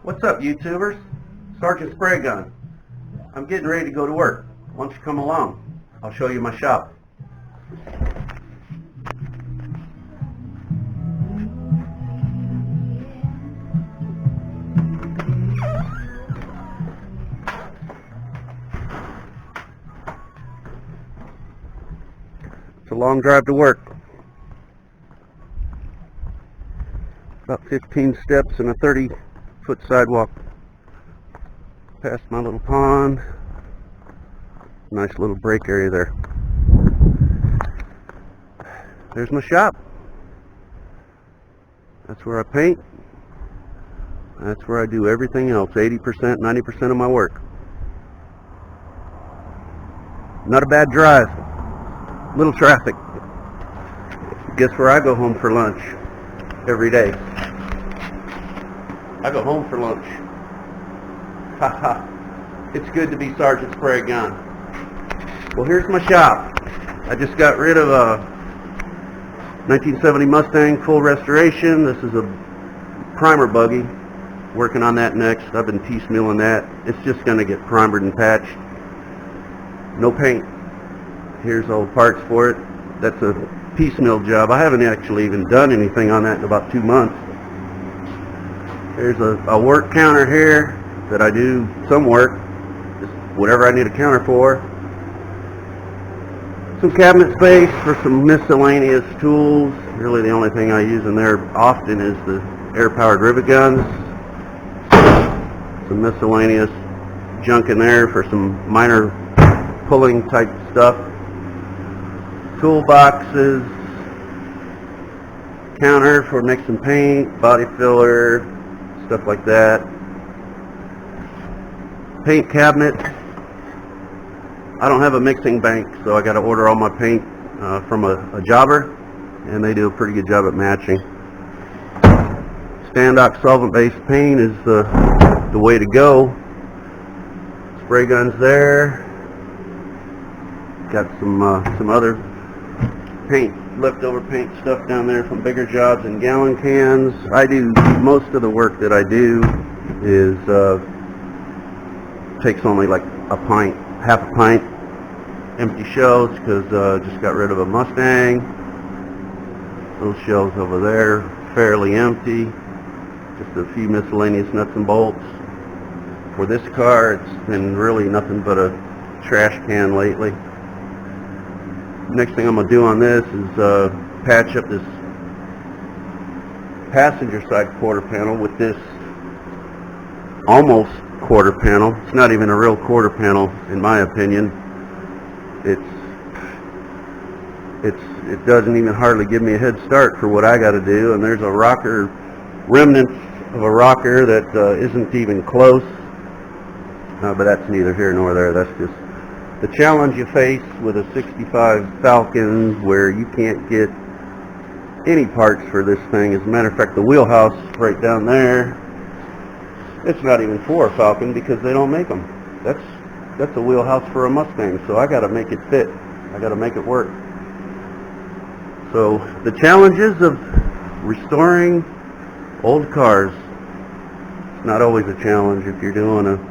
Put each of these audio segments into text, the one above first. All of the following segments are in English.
What's up, YouTubers? Sergeant Spray Gun. I'm getting ready to go to work. Why don't you come along? I'll show you my shop. It's a long drive to work. About 15 steps and a 30-foot sidewalk. Past my little pond. Nice little break area there. There's my shop. That's where I paint. That's where I do everything else. 80%, 90% of my work. Not a bad drive. Little traffic. Guess where I go home for lunch every day? I go home for lunch. Haha. It's good to be Sergeant Spray Gun. Well, here's my shop. I just got rid of a 1970 Mustang full restoration. This is a primer buggy. Working on that next. I've been piecemealing that. It's just going to get primered and patched. No paint. Here's all the parts for it. That's a piecemeal job. I haven't actually even done anything on that in about 2 months. There's a work counter here that I do some work, just whatever I need a counter for. Some cabinet space for some miscellaneous tools. Really the only thing I use in there often is the air-powered rivet guns. Some miscellaneous junk in there for some minor pulling type stuff. Toolboxes, counter for mixing paint, body filler, stuff like that. Paint cabinet. I don't have a mixing bank, so I got to order all my paint from a jobber, and they do a pretty good job at matching. Standox solvent-based paint is the way to go. Spray guns there. Got some other paint, leftover paint stuff down there from bigger jobs in gallon cans. I do most of the work that I do is takes only like a pint, half a pint, empty shelves, because just got rid of a Mustang. Those shelves over there fairly empty, just a few miscellaneous nuts and bolts. For this car, it's been really nothing but a trash can lately. Next thing I'm going to do on this is patch up this passenger side quarter panel with this almost quarter panel. It's not even a real quarter panel in my opinion. It doesn't even hardly give me a head start for what I got to do, and there's a rocker, remnants of a rocker that isn't even close, but that's neither here nor there. That's just the challenge you face with a 65 Falcon, where you can't get any parts for this thing. As a matter of fact, the wheelhouse right down there, it's not even for a Falcon because they don't make them. That's a wheelhouse for a Mustang, so I got to make it fit. I got to make it work. So the challenges of restoring old cars, it's not always a challenge. If you're doing a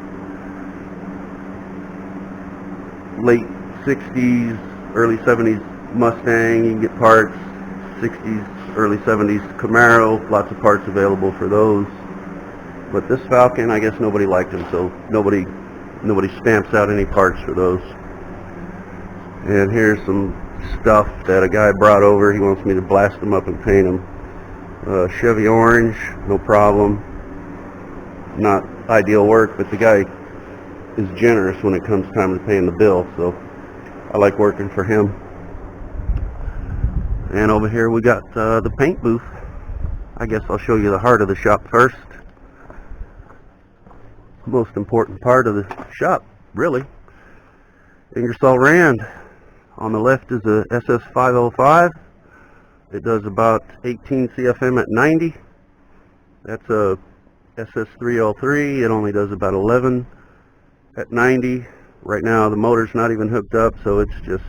late 60s, early 70s Mustang, you can get parts. 60s, early 70s Camaro, lots of parts available for those. But this Falcon, I guess nobody liked them, so nobody stamps out any parts for those. And here's some stuff that a guy brought over. He wants me to blast them up and paint them. Chevy orange, no problem. Not ideal work, but the guy is generous when it comes time to paying the bill, so I like working for him. And over here we got the paint booth. I guess I'll show you the heart of the shop first. Most important part of the shop, really. Ingersoll Rand. On the left is a SS505. It does about 18 CFM at 90. That's a SS303. It only does about 11 at 90. Right now the motor's not even hooked up, so it's just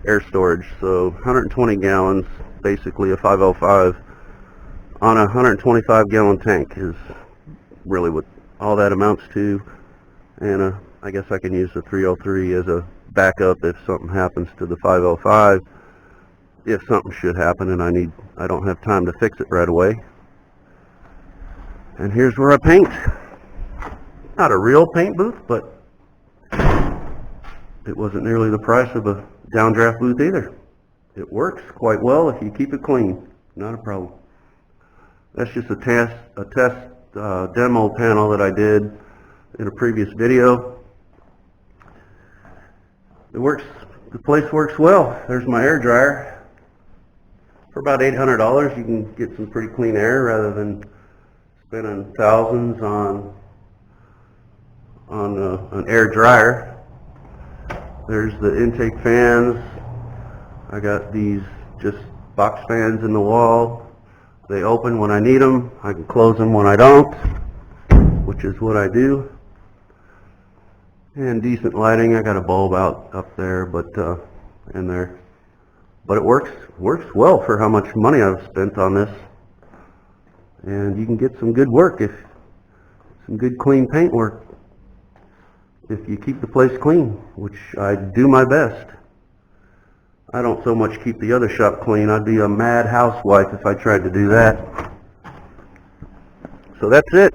air storage. So 120 gallons, basically a 505 on a 125 gallon tank is really what all that amounts to. And I guess I can use the 303 as a backup if something happens to the 505, if something should happen and I don't have time to fix it right away. And here's where I paint. Not a real paint booth, but it wasn't nearly the price of a downdraft booth either. It works quite well if you keep it clean. Not a problem. That's just a test demo panel that I did in a previous video. It works. The place works well. There's my air dryer. For about $800, you can get some pretty clean air rather than spending thousands on an air dryer. There's the intake fans. I got these just box fans in the wall. They open when I need them. I can close them when I don't, which is what I do. And decent lighting. I got a bulb up there, but in there. But it works well for how much money I've spent on this. And you can get some good work, some good clean paint work, if you keep the place clean, which I do my best. I don't so much keep the other shop clean. I'd be a mad housewife if I tried to do that. So that's it.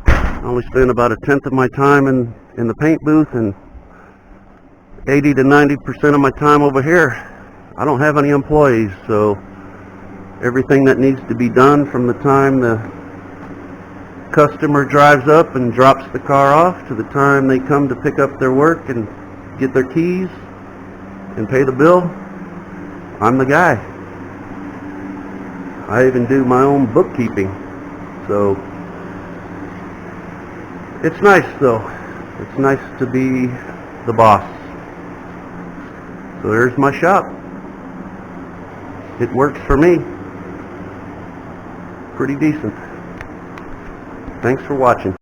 I only spend about 1/10 of my time in the paint booth and 80 to 90% of my time over here. I don't have any employees, so everything that needs to be done from the time the customer drives up and drops the car off to the time they come to pick up their work and get their keys and pay the bill, I'm the guy. I even do my own bookkeeping. So it's nice though. It's nice to be the boss. So there's my shop. It works for me. Pretty decent. Thanks for watching.